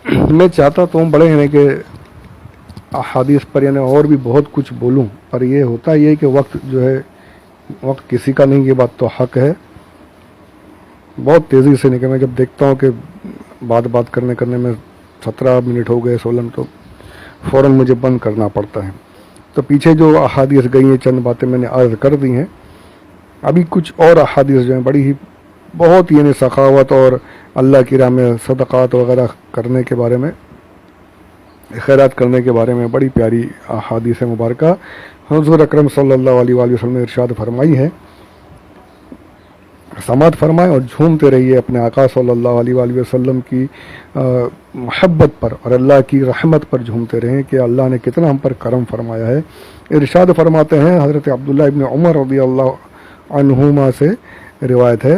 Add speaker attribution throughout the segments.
Speaker 1: میں چاہتا تو ہوں بڑے ہیں کہ احادیث پر یعنی اور بھی بہت کچھ بولوں، پر یہ ہوتا یہ کہ وقت جو ہے وقت کسی کا نہیں، یہ بات تو حق ہے. بہت تیزی سے نکل، میں جب دیکھتا ہوں کہ بات کرنے میں 17 منٹ ہو گئے 16 تو فوراً مجھے بند کرنا پڑتا ہے. تو پیچھے جو احادیث گئی ہیں چند باتیں میں نے عرض کر دی ہیں. ابھی کچھ اور احادیث جو ہیں بڑی ہی بہت یعنی سخاوت اور اللہ کی راہ میں صدقات وغیرہ کرنے کے بارے میں، خیرات کرنے کے بارے میں بڑی پیاری احادیث مبارکہ حضور اکرم صلی اللہ علیہ وآلہ وسلم نے ارشاد فرمائی ہے. سماعت فرمائیں اور جھومتے رہیے اپنے آقا صلی اللہ علیہ وآلہ وسلم کی محبت پر اور اللہ کی رحمت پر جھومتے رہیں کہ اللہ نے کتنا ہم پر کرم فرمایا ہے. ارشاد فرماتے ہیں حضرت عبداللہ ابن عمر رضی اللہ عنہما سے روایت ہے،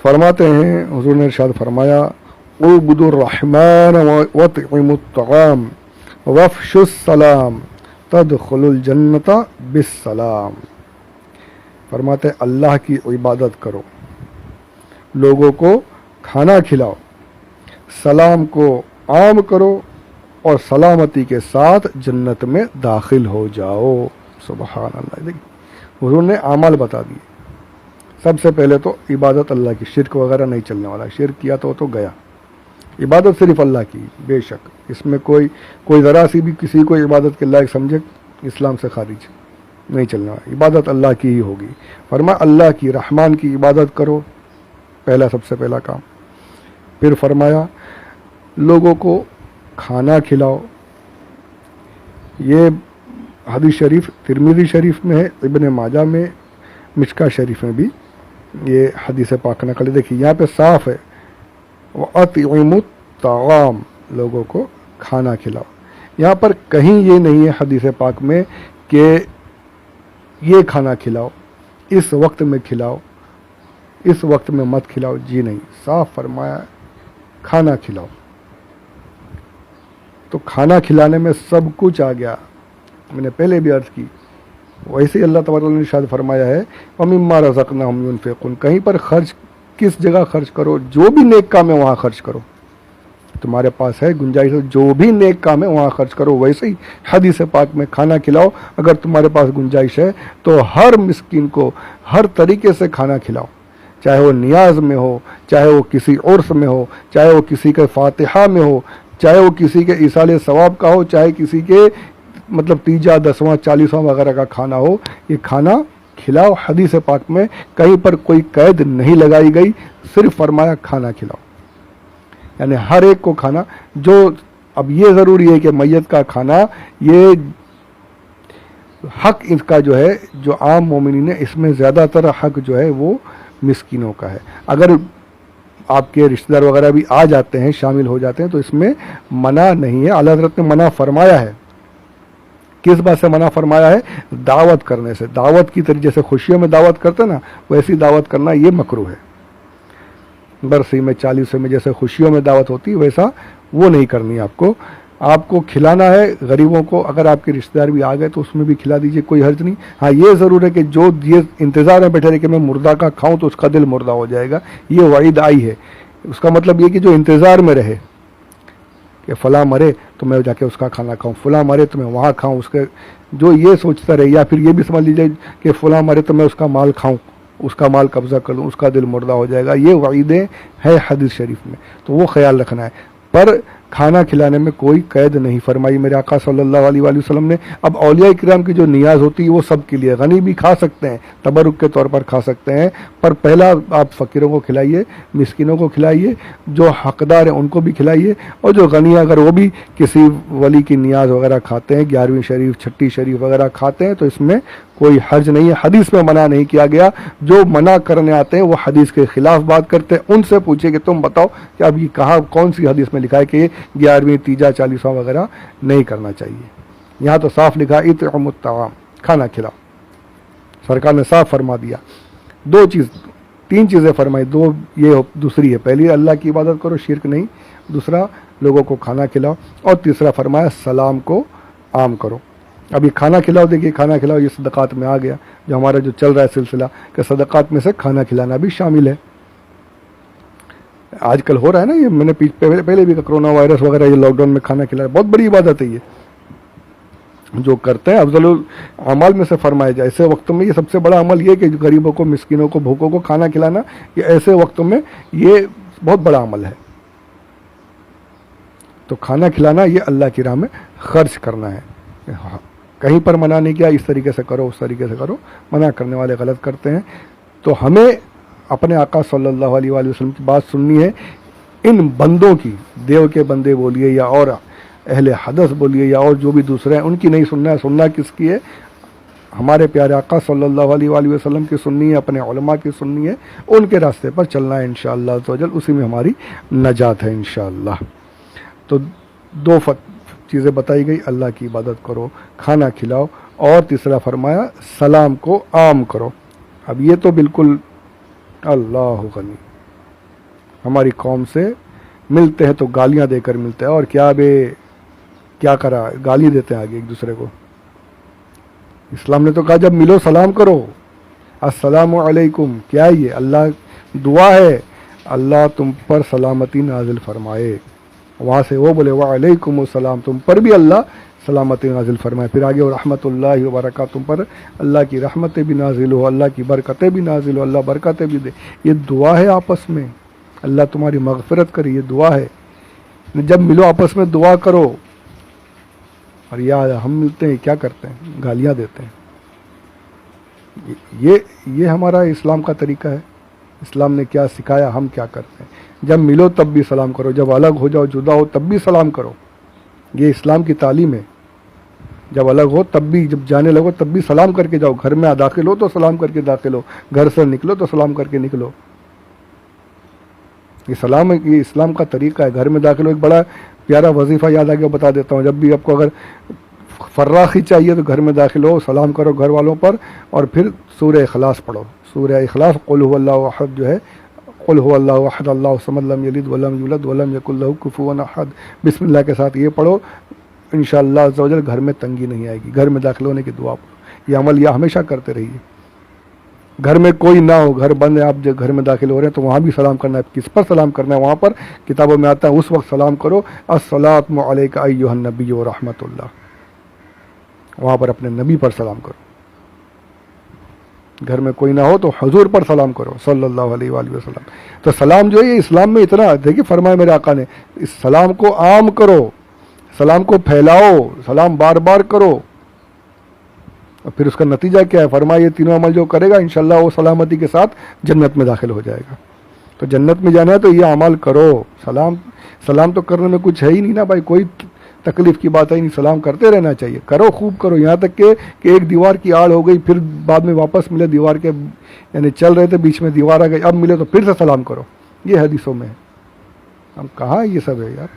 Speaker 1: فرماتے ہیں حضور نے ارشاد فرمایا اعبدوا الرحمن واطعموا الطعام وافشوا السلام تدخلوا الجنۃ بالسلام. فرماتے اللہ کی عبادت کرو، لوگوں کو کھانا کھلاؤ، سلام کو عام کرو اور سلامتی کے ساتھ جنت میں داخل ہو جاؤ. سبحان اللہ. حضور نے اعمال بتا دیے. سب سے پہلے تو عبادت اللہ کی، شرک وغیرہ نہیں چلنے والا. شرک کیا تو گیا. عبادت صرف اللہ کی، بے شک اس میں کوئی ذرا سی بھی کسی کو عبادت کے لائق سمجھے اسلام سے خارج نہیں چلنا. عبادت اللہ کی ہی ہوگی. فرمایا اللہ کی رحمان کی عبادت کرو، سب سے پہلا کام. پھر فرمایا لوگوں کو کھانا کھلاؤ. یہ حدیث شریف ترمذی شریف میں ہے، ابن ماجہ میں، مشکا شریف میں بھی یہ حدیث پاک نقل. دیکھیے یہاں پہ صاف ہے وَأَطْعِمُوا الطَّعَامَ، لوگوں کو کھانا کھلاؤ. یہاں پر کہیں یہ نہیں ہے حدیث پاک میں کہ یہ کھانا کھلاؤ، اس وقت میں کھلاؤ، اس وقت میں مت کھلاؤ. جی نہیں، صاف فرمایا کھانا کھلاؤ. تو کھانا کھلانے میں سب کچھ آ گیا. میں نے پہلے بھی عرض کی. ویسے ہی اللہ تبارک نے ارشاد فرمایا ہے وَمِمَّا رَزَقْنَاهُمْ يُنْفِقُونَ. کہیں پر خرچ کس جگہ خرچ کرو، جو بھی نیک کام ہے وہاں خرچ کرو. تمہارے پاس ہے گنجائش، جو بھی نیک کام ہے وہاں خرچ کرو. ویسے ہی حدیث پاک میں کھانا کھلاؤ. اگر تمہارے پاس گنجائش ہے تو ہر مسکین کو ہر طریقے سے کھانا کھلاؤ، چاہے وہ نیاز میں ہو، چاہے وہ کسی عرس میں ہو، چاہے وہ کسی کے فاتحہ میں ہو، چاہے وہ کسی کے ایصال ثواب کا ہو، چاہے کسی کے مطلب تیجا 10واں 40واں وغیرہ کا کھانا ہو. یہ کھانا کھلاؤ. حدیث پاک میں کہیں پر کوئی قید نہیں لگائی گئی، صرف فرمایا کھانا کھلاؤ. یعنی ہر ایک کو کھانا. جو اب یہ ضروری ہے کہ میت کا کھانا یہ حق اس کا جو ہے جو عام مومنین ہے، اس میں زیادہ تر حق جو ہے وہ مسکینوں کا ہے. اگر آپ کے رشتہ دار وغیرہ بھی آ جاتے ہیں، شامل ہو جاتے ہیں تو اس میں منع نہیں ہے. اعلیٰ حضرت نے منع فرمایا ہے. کس بات سے منع فرمایا ہے؟ دعوت کرنے سے. دعوت کی طرح جیسے خوشیوں میں دعوت کرتے نا، ویسی دعوت کرنا یہ مکروہ ہے. برسی میں 40 میں جیسے خوشیوں میں دعوت ہوتی ویسا وہ نہیں کرنی آپ کو کھلانا ہے غریبوں کو. اگر آپ کے رشتہ دار بھی آ گئے تو اس میں بھی کھلا دیجئے، کوئی حرج نہیں. ہاں یہ ضرور ہے کہ جو یہ انتظار میں بیٹھے رہے کہ میں مردہ کا کھاؤں تو اس کا دل مردہ ہو جائے گا، یہ وعید آئی ہے. اس کا مطلب یہ کہ جو انتظار میں رہے کہ فلاں مرے تو میں جا کے اس کا کھانا کھاؤں، فلاں مرے تو میں وہاں کھاؤں، اس کے جو یہ سوچتا رہے، یا پھر یہ بھی سمجھ لیجیے کہ فلاں مرے تو میں اس کا مال کھاؤں، اس کا مال قبضہ کر لوں، اس کا دل مردہ ہو جائے گا. یہ وعیدیں ہیں حدیث شریف میں، تو وہ خیال رکھنا ہے. پر کھانا کھلانے میں کوئی قید نہیں فرمائی میرے آقا صلی اللہ علیہ وآلہ وسلم نے. اب اولیاء کرام کی جو نیاز ہوتی ہے وہ سب کے لیے، غنی بھی کھا سکتے ہیں، تبرک کے طور پر کھا سکتے ہیں، پر پہلا آپ فقیروں کو کھلائیے، مسکینوں کو کھلائیے، جو حقدار ہیں ان کو بھی کھلائیے. اور جو غنی اگر وہ بھی کسی ولی کی نیاز وغیرہ کھاتے ہیں، 11ویں شریف، 6ٹی شریف وغیرہ کھاتے ہیں، تو اس میں کوئی حرج نہیں ہے. حدیث میں منع نہیں کیا گیا. جو منع کرنے آتے ہیں وہ حدیث کے خلاف بات کرتے ہیں. ان سے پوچھیں کہ تم بتاؤ کہ اب یہ کہاں کون سی حدیث میں لکھا ہے کہ 11ویں تیجا 40واں وغیرہ نہیں کرنا چاہیے. یہاں تو صاف لکھا اطعموا الطعام، کھانا کھلاؤ. سرکار نے صاف فرما دیا. 3 چیزیں فرمائی. 2 یہ دوسری ہے، پہلی اللہ کی عبادت کرو، شرک نہیں. دوسرا لوگوں کو کھانا کھلاؤ. اور تیسرا فرمایا سلام کو عام کرو. ابھی کھانا کھلاؤ، دیکھیے کھانا کھلاؤ یہ صدقات میں آ گیا، جو ہمارا جو چل رہا ہے سلسلہ کہ صدقات میں سے کھانا کھلانا بھی شامل ہے. آج کل ہو رہا ہے نا یہ، میں نے پہلے بھی کرونا وائرس وغیرہ یہ لاک ڈاؤن میں کھانا کھلایا، بہت بڑی عبادت ہے یہ جو کرتے ہیں، افضل اعمال میں سے فرمایا جائے ایسے وقتوں میں یہ سب سے بڑا عمل یہ کہ غریبوں کو، مسکینوں کو، بھوکوں کو کھانا کھلانا، یہ ایسے وقتوں میں یہ بہت بڑا عمل ہے. تو کھانا کھلانا یہ اللہ کی راہ میں خرچ کرنا ہے. کہیں پر منع نہیں کیا اس طریقے سے کرو اس طریقے سے کرو، منع کرنے والے غلط کرتے ہیں. تو ہمیں اپنے آقا صلی اللہ علیہ وآلہ وسلم کی بات سننی ہے. ان بندوں کی، دیو کے بندے بولیے یا اور اہل حدث بولیے یا اور جو بھی دوسرے ہیں، ان کی نہیں سننا ہے. سننا کس کی ہے؟ ہمارے پیارے آقا صلی اللہ علیہ وآلہ وسلم کی سننی ہے، اپنے علماء کی سننی ہے. ان کے راستے پر چلنا ہے انشاءاللہ عز و جل، اسی میں ہماری نجات ہے انشاءاللہ. تو دو چیزیں بتائی گئی، اللہ کی عبادت کرو، کھانا کھلاؤ، اور تیسرا فرمایا سلام کو عام کرو. اب یہ تو بالکل اللہ غنی، ہماری قوم سے ملتے ہیں تو گالیاں دے کر ملتے ہیں، اور کیا کرا، گالی دیتے ہیں آگے ایک دوسرے کو. اسلام نے تو کہا جب ملو سلام کرو، السلام علیکم. کیا یہ اللہ دعا ہے؟ اللہ تم پر سلامتی نازل فرمائے. وہاں سے وہ بولے وعلیکم السلام، تم پر بھی اللہ سلامتی نازل فرمائے. پھر آگے رحمت اللہ وبرکاتہ، تم پر اللہ کی رحمتیں بھی نازل ہو، اللہ کی برکتیں بھی نازل ہو، اللہ برکتیں بھی دے. یہ دعا ہے آپس میں، اللہ تمہاری مغفرت کرے، یہ دعا ہے. جب ملو آپس میں دعا کرو. اور یار ہم ملتے ہیں کیا کرتے ہیں؟ گالیاں دیتے ہیں. یہ ہمارا اسلام کا طریقہ ہے. اسلام نے کیا سکھایا، ہم کیا کرتے ہیں؟ جب ملو تب بھی سلام کرو، جب الگ ہو جاؤ، جدا ہو، تب بھی سلام کرو. یہ اسلام کی تعلیم ہے. جب الگ ہو تب بھی، جب جانے لگو تب بھی سلام کر کے جاؤ. گھر میں داخل ہو تو سلام کر کے داخل ہو، گھر سے نکلو تو سلام کر کے نکلو. یہ سلام ہے، یہ اسلام کا طریقہ ہے. گھر میں داخل ہو، ایک بڑا پیارا وظیفہ یاد آ کے بتا دیتا ہوں. جب بھی آپ کو اگر فراخی چاہیے تو گھر میں داخل ہو، سلام کرو گھر والوں پر، اور پھر سورہ اخلاص پڑھو. سورہ اخلاص، قل هو اللہ احد جو ہے، قل هو اللہ احد اللہ الصمد لم یلد ولم یولد ولم یکن لہ کفوا احد، بسم اللہ کے ساتھ یہ پڑھو. انشاءاللہ عز و جل گھر میں تنگی نہیں آئے گی. گھر میں داخل ہونے کی دعا پڑھو. یہ عمل یہ ہمیشہ کرتے رہیے. گھر میں کوئی نہ ہو، گھر بند ہے، آپ جب گھر میں داخل ہو رہے ہیں تو وہاں بھی سلام کرنا ہے. کس پر سلام کرنا ہے؟ وہاں پر کتابوں میں آتا ہے اس وقت سلام کرو، الصلاۃ علیک ایھا النبی ورحمۃ اللہ. وہاں پر اپنے نبی پر سلام کرو. گھر میں کوئی نہ ہو تو حضور پر سلام کرو صلی اللہ علیہ وآلہ وسلم. تو سلام جو ہے یہ اسلام میں اتنا، دیکھیے فرمایا میرے آقا نے، اس سلام کو عام کرو، سلام کو پھیلاؤ، سلام بار بار کرو. اور پھر اس کا نتیجہ کیا ہے؟ فرمایا یہ تینوں عمل جو کرے گا انشاءاللہ وہ سلامتی کے ساتھ جنت میں داخل ہو جائے گا. تو جنت میں جانا ہے تو یہ عمل کرو. سلام تو کرنے میں کچھ ہے ہی نہیں نا بھائی، کوئی تکلیف کی بات ہے ہی نہیں. سلام کرتے رہنا چاہیے، کرو، خوب کرو، یہاں تک کہ ایک دیوار کی آڑ ہو گئی، پھر بعد میں واپس ملے دیوار کے، یعنی چل رہے تھے بیچ میں دیوار آ گئی، اب ملے تو پھر سے سلام کرو. یہ حدیثوں میں ہے. ہم کہاں یہ سب ہے یار.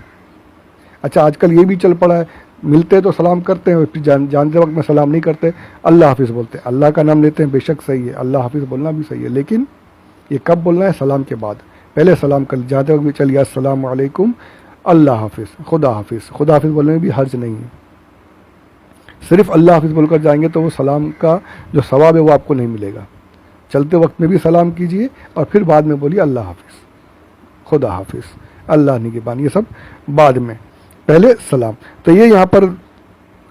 Speaker 1: اچھا آج کل یہ بھی چل پڑا ہے، ملتے تو سلام کرتے ہیں، پھر جانتے وقت میں سلام نہیں کرتے، اللہ حافظ بولتے ہیں. اللہ کا نام لیتے ہیں، بے شک صحیح ہے، اللہ حافظ بولنا بھی صحیح ہے، لیکن یہ کب بولنا ہے؟ سلام کے بعد. پہلے سلام کر جاتے وقت بھی چلیے السلام علیکم، اللہ حافظ، خدا حافظ. خدا حافظ بولنے میں بھی حرج نہیں ہے. صرف اللہ حافظ بول کر جائیں گے تو وہ سلام کا جو ثواب ہے وہ آپ کو نہیں ملے گا. چلتے وقت میں بھی سلام کیجئے اور پھر بعد میں بولیے اللہ حافظ، خدا حافظ، اللہ نگہبان، یہ سب بعد میں، پہلے سلام. تو یہ یہاں پر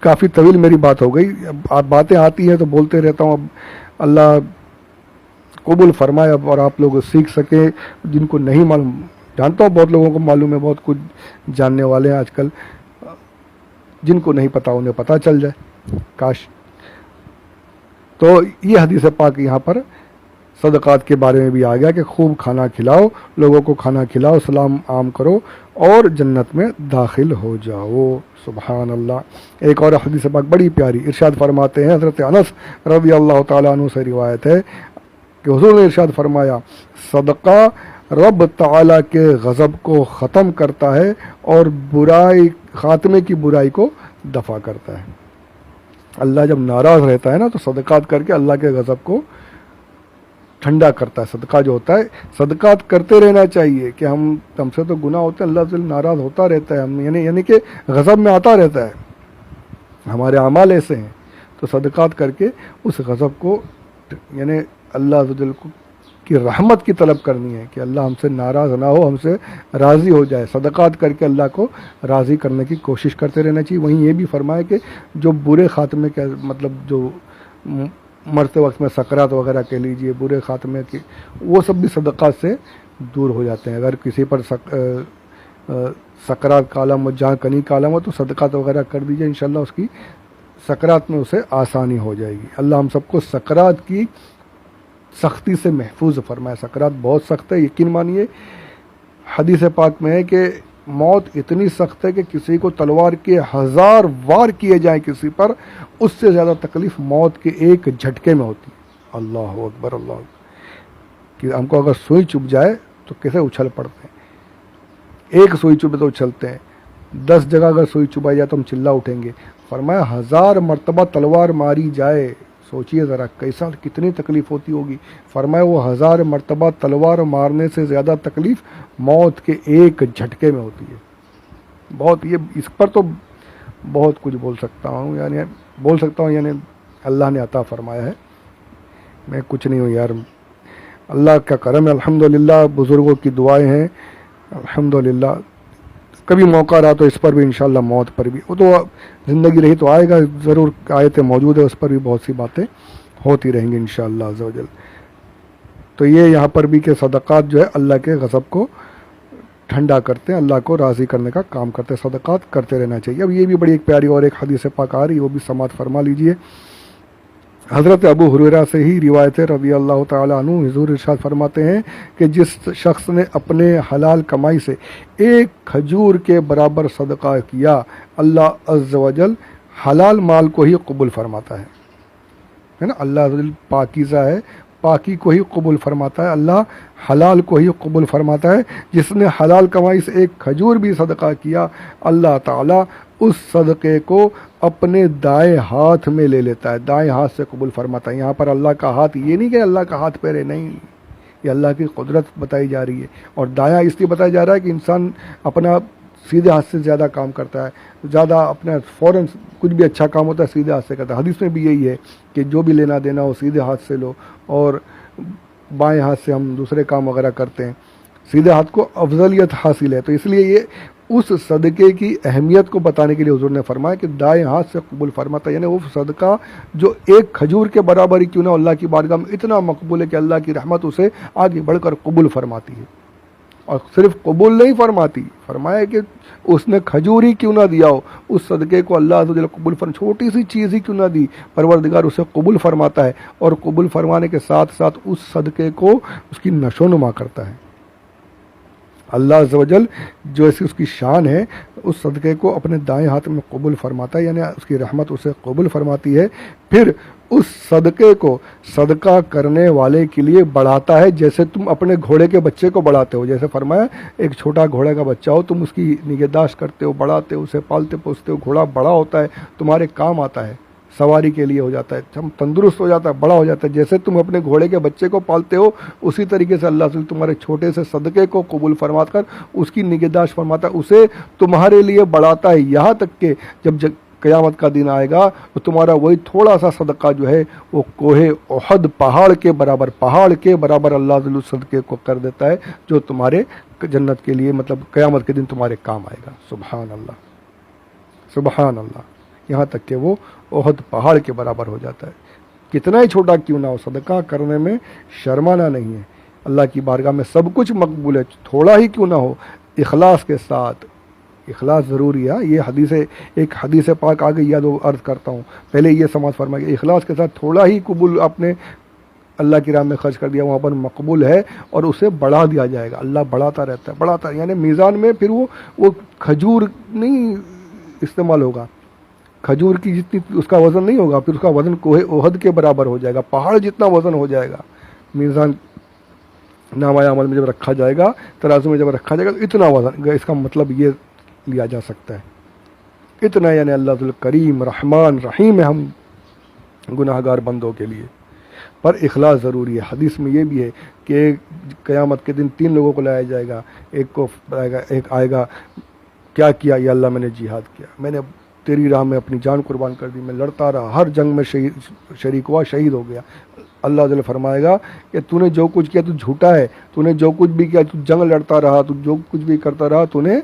Speaker 1: کافی طویل میری بات ہو گئی. اب باتیں آتی ہیں تو بولتے رہتا ہوں. اب اللہ قبول فرمائے اور آپ لوگ سیکھ سکیں. جن کو نہیں معلوم، جانتا ہوں بہت لوگوں کو معلوم ہے، بہت کچھ جاننے والے ہیں آج کل. جن کو نہیں پتا انہیں پتہ چل جائے کاش. تو یہ حدیث پاک یہاں پر صدقات کے بارے میں بھی آ گیا کہ خوب کھانا کھلاؤ، لوگوں کو کھانا کھلاؤ، سلام عام کرو اور جنت میں داخل ہو جاؤ. سبحان اللہ. ایک اور حدیث پاک بڑی پیاری، ارشاد فرماتے ہیں، حضرت انس رضی اللہ تعالیٰ عنہ سے روایت ہے کہ حضور نے ارشاد فرمایا، صدقہ رب تعالیٰ کے غضب کو ختم کرتا ہے اور برائی، خاتمے کی برائی کو دفع کرتا ہے. اللہ جب ناراض رہتا ہے نا تو صدقات کر کے اللہ کے غضب کو ٹھنڈا کرتا ہے. صدقہ جو ہوتا ہے، صدقات کرتے رہنا چاہیے کہ ہم سے تو گناہ ہوتے ہیں، اللہ سے ناراض ہوتا رہتا ہے، ہم یعنی کہ غضب میں آتا رہتا ہے، ہمارے اعمال ایسے ہیں. تو صدقات کر کے اس غضب کو، یعنی اللہ عز و جل کو کی رحمت کی طلب کرنی ہے کہ اللہ ہم سے ناراض نہ ہو، ہم سے راضی ہو جائے، صدقات کر کے اللہ کو راضی کرنے کی کوشش کرتے رہنا چاہیے۔ وہیں یہ بھی فرمایا کہ جو برے خاتمے کے مطلب جو مرتے وقت میں سکرات وغیرہ کہہ لیجئے، برے خاتمے کی، وہ سب بھی صدقات سے دور ہو جاتے ہیں۔ اگر کسی پر سکرات کا عالم ہو، جہاں کنی کا عالم ہو، تو صدقات وغیرہ کر دیجئے، انشاءاللہ اس کی سکرات میں اسے آسانی ہو جائے گی۔ اللہ ہم سب کو سکرات کی سختی سے محفوظ فرمائے۔ سکرات بہت سخت ہے، یقین مانیے۔ حدیث پاک میں ہے کہ موت اتنی سخت ہے کہ کسی کو تلوار کے 1000 وار کیے جائیں کسی پر، اس سے زیادہ تکلیف موت کے ایک جھٹکے میں ہوتی ہے۔ اللہ اکبر، اللہ اکبر۔ کہ ہم کو اگر سوئی چبھ جائے تو کیسے اچھل پڑتے ہیں، ایک سوئی چبھے تو اچھلتے ہیں، 10 جگہ اگر سوئی چبھائی جائے تو ہم چلا اٹھیں گے۔ فرمایا 1000 مرتبہ تلوار ماری جائے، سوچئے ذرا کیسا، کتنی تکلیف ہوتی ہوگی۔ فرمایا وہ 1000 مرتبہ تلوار مارنے سے زیادہ تکلیف موت کے ایک جھٹکے میں ہوتی ہے۔ بہت، یہ اس پر تو بہت کچھ بول سکتا ہوں، یعنی اللہ نے عطا فرمایا ہے، میں کچھ نہیں ہوں یار، اللہ کا کرم ہے الحمدللہ، بزرگوں کی دعائیں ہیں الحمدللہ۔ کبھی موقع رہا تو اس پر بھی انشاءاللہ، موت پر بھی، وہ تو زندگی رہی تو آئے گا ضرور، آیتیں موجود ہے، اس پر بھی بہت سی باتیں ہوتی رہیں گی انشاءاللہ عز و جل۔ تو یہ یہاں پر بھی کہ صدقات جو ہے اللہ کے غضب کو ٹھنڈا کرتے ہیں، اللہ کو راضی کرنے کا کام کرتے ہیں، صدقات کرتے رہنا چاہیے۔ اب یہ بھی بڑی ایک پیاری اور ایک حدیث پاک آ رہی ہے، وہ بھی سماعت فرما لیجئے۔ حضرت ابو ہریرہ سے ہی روایت ہے رضی اللہ تعالیٰ عنہ، حضور ارشاد فرماتے ہیں کہ جس شخص نے اپنے حلال کمائی سے ایک کھجور کے برابر صدقہ کیا، اللہ عز و جل حلال مال کو ہی قبول فرماتا ہے نا، اللہ عز و جل پاکیزہ ہے، پاکی کو ہی قبول فرماتا ہے، اللہ حلال کو ہی قبول فرماتا ہے۔ جس نے حلال کمائی سے ایک کھجور بھی صدقہ کیا، اللہ تعالیٰ اس صدقے کو اپنے دائیں ہاتھ میں لے لیتا ہے، دائیں ہاتھ سے قبول فرماتا ہے۔ یہاں پر اللہ کا ہاتھ یہ نہیں کہ اللہ کا ہاتھ پیرے، نہیں، یہ اللہ کی قدرت بتائی جا رہی ہے۔ اور دایاں اس لیے بتایا جا رہا ہے کہ انسان اپنا سیدھے ہاتھ سے زیادہ کام کرتا ہے، زیادہ اپنا فوراً کچھ بھی اچھا کام ہوتا ہے سیدھے ہاتھ سے کرتا ہے۔ حدیث میں بھی یہی ہے کہ جو بھی لینا دینا ہو سیدھے ہاتھ سے لو، اور بائیں ہاتھ سے ہم دوسرے کام وغیرہ کرتے ہیں، سیدھے ہاتھ کو افضلیت حاصل ہے۔ تو اس لیے یہ اس صدقے کی اہمیت کو بتانے کے لیے حضور نے فرمایا کہ دائیں ہاتھ سے قبول فرماتا ہے، یعنی وہ صدقہ جو ایک کھجور کے برابر ہی کیوں نہ اللہ کی بارگاہ میں اتنا مقبول ہے کہ اللہ کی رحمت اسے آگے بڑھ کر قبول فرماتی ہے۔ اور صرف قبول نہیں فرماتی، فرمایا کہ اس نے کھجور ہی کیوں نہ دیا ہو، اس صدقے کو اللہ عز و جل قبول چھوٹی سی چیز ہی کیوں نہ دی، پروردگار اسے قبول فرماتا ہے، اور قبول فرمانے کے ساتھ ساتھ اس صدقے کو اس کی نشو نما کرتا ہے۔ اللہ عز و جل جو ایسی اس کی شان ہے، اس صدقے کو اپنے دائیں ہاتھ میں قبول فرماتا ہے، یعنی اس کی رحمت اسے قبول فرماتی ہے، پھر اس صدقے کو صدقہ کرنے والے کے لیے بڑھاتا ہے، جیسے تم اپنے گھوڑے کے بچے کو بڑھاتے ہو۔ جیسے فرمایا ایک چھوٹا گھوڑے کا بچہ ہو، تم اس کی نگہداشت کرتے ہو، بڑھاتے ہو، اسے پالتے پوستے ہو، گھوڑا بڑا ہوتا ہے، تمہارے کام آتا ہے، سواری کے لیے ہو جاتا ہے، تندرست ہو جاتا ہے، بڑا ہو جاتا ہے۔ جیسے تم اپنے گھوڑے کے بچے کو پالتے ہو، اسی طریقے سے اللہ تعالیٰ تمہارے چھوٹے سے صدقے کو قبول فرما کر اس کی نگہداشت فرماتا ہے، اسے تمہارے لیے بڑھاتا ہے، یہاں تک کہ جب قیامت کا دن آئے گا تو تمہارا وہی تھوڑا سا صدقہ جو ہے وہ کوہ احد پہاڑ کے برابر اللہ تعالیٰ صدقے کو کر دیتا ہے، جو تمہارے جنت کے لیے مطلب قیامت کے دن تمہارے کام آئے گا۔ سبحان اللہ، سبحان اللہ، یہاں تک کہ وہ احد پہاڑ کے برابر ہو جاتا ہے۔ کتنا ہی چھوٹا کیوں نہ ہو، صدقہ کرنے میں شرمانا نہیں ہے، اللہ کی بارگاہ میں سب کچھ مقبول ہے، تھوڑا ہی کیوں نہ ہو، اخلاص کے ساتھ۔ اخلاص ضروری ہے، یہ ایک حدیث پاک آگے یاد و عرض کرتا ہوں، پہلے یہ سماعت فرمائے کہ اخلاص کے ساتھ تھوڑا ہی قبول آپ نے اللہ کی راہ میں خرچ کر دیا، وہاں پر مقبول ہے، اور اسے بڑھا دیا جائے گا۔ اللہ بڑھاتا رہتا ہے، بڑھاتا ہے، یعنی میزان میں پھر وہ کھجور نہیں استعمال ہوگا، کھجور کی جتنی اس کا وزن نہیں ہوگا، پھر اس کا وزن کوہ احد کے برابر ہو جائے گا، پہاڑ جتنا وزن ہو جائے گا۔ میزان نامہ عمل میں جب رکھا جائے گا، ترازو میں جب رکھا جائے گا، تو اتنا وزن، اس کا مطلب یہ لیا جا سکتا ہے اتنا، یعنی اللہ ذو الکریم رحمان رحیم ہے ہم گناہ گار بندوں کے لیے، پر اخلاص ضروری ہے۔ حدیث میں یہ بھی ہے کہ قیامت کے دن 3 لوگوں کو لایا جائے گا، ایک آئے گا، کیا کیا؟ یا اللہ میں نے جہاد کیا، میں نے تیری راہ میں اپنی جان قربان کر دی، میں لڑتا رہا، ہر جنگ میں شریک ہوا، شہید ہو گیا۔ اللہ تعالیٰ فرمائے گا کہ تو نے جو کچھ کیا تو جھوٹا ہے، تو نے جو کچھ بھی کیا تو جنگ لڑتا رہا، تو جو کچھ بھی کرتا رہا تو نے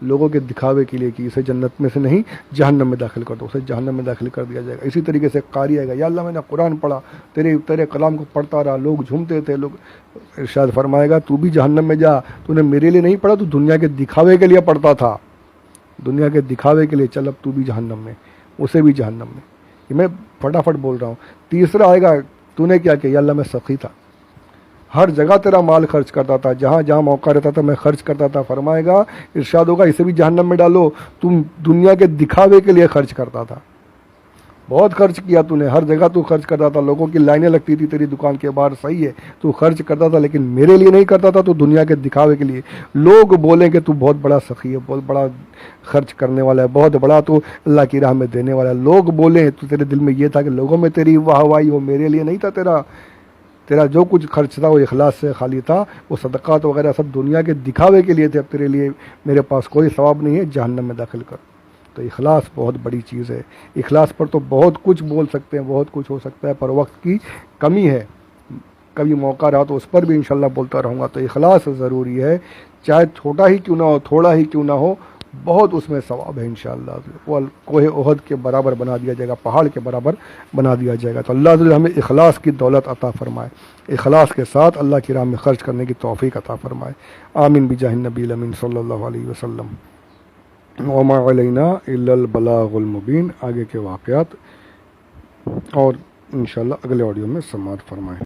Speaker 1: لوگوں کے دکھاوے کے لیے کی، اسے جنت میں سے نہیں جہنم میں داخل کر دو، اسے جہنم میں داخل کر دیا جائے گا۔ اسی طریقے سے قاری آئے گا، یا اللہ میں نے قرآن پڑھا، تیرے کلام کو پڑھتا رہا، لوگ جھومتے تھے، لوگ، ارشاد فرمائے گا تو بھی جہنم میں جا، تو نے میرے لیے نہیں پڑھا، تو دنیا کے دکھاوے کے لیے پڑھتا تھا، دنیا کے دکھاوے کے لیے، چل اب تو بھی جہنم میں، اسے بھی جہنم میں۔ یہ میں فٹافٹ بول رہا ہوں۔ تیسرا آئے گا، تو نے کیا کیا؟ یا اللہ میں سخی تھا، ہر جگہ تیرا مال خرچ کرتا تھا، جہاں جہاں موقع رہتا تھا میں خرچ کرتا تھا۔ فرمائے گا، ارشاد ہوگا اسے بھی جہنم میں ڈالو، تم دنیا کے دکھاوے کے لیے خرچ کرتا تھا، بہت خرچ کیا تو نے، ہر جگہ تو خرچ کرتا تھا، لوگوں کی لائنیں لگتی تھی تیری دکان کے باہر، صحیح ہے تو خرچ کرتا تھا، لیکن میرے لیے نہیں کرتا تھا، تو دنیا کے دکھاوے کے لیے۔ لوگ بولیں کہ تو بہت بڑا سخی ہے، بہت بڑا خرچ کرنے والا ہے، بہت بڑا تو اللہ کی راہ میں دینے والا ہے، لوگ بولیں تو تیرے دل میں یہ تھا کہ لوگوں میں تیری واہ واہی ہو، میرے لیے نہیں تھا، تیرا جو کچھ خرچ تھا وہ اخلاص سے خالی تھا، وہ صدقات وغیرہ سب دنیا کے دکھاوے کے لیے تھے، اب تیرے لیے میرے پاس کوئی ثواب نہیں ہے، جہنم میں داخل کر۔ تو اخلاص بہت بڑی چیز ہے، اخلاص پر تو بہت کچھ بول سکتے ہیں، بہت کچھ ہو سکتا ہے، پر وقت کی کمی ہے، کبھی موقع رہا تو اس پر بھی انشاءاللہ بولتا رہوں گا۔ تو اخلاص ضروری ہے، چاہے چھوٹا ہی کیوں نہ ہو، تھوڑا ہی کیوں نہ ہو، بہت اس میں ثواب ہے انشاءاللہ، وہ کوہ احد کے برابر بنا دیا جائے گا، پہاڑ کے برابر بنا دیا جائے گا۔ تو اللہ تعالی ہمیں اخلاص کی دولت عطا فرمائے، اخلاص کے ساتھ اللہ کی راہ میں خرچ کرنے کی توفیق عطا فرمائے، آمین بجاہ النبی الامین صلی اللہ علیہ وسلم۔ وما علینا الا البلاغ المبین۔ آگے کے واقعات اور انشاءاللہ اگلے آڈیو میں سماعت فرمائیں۔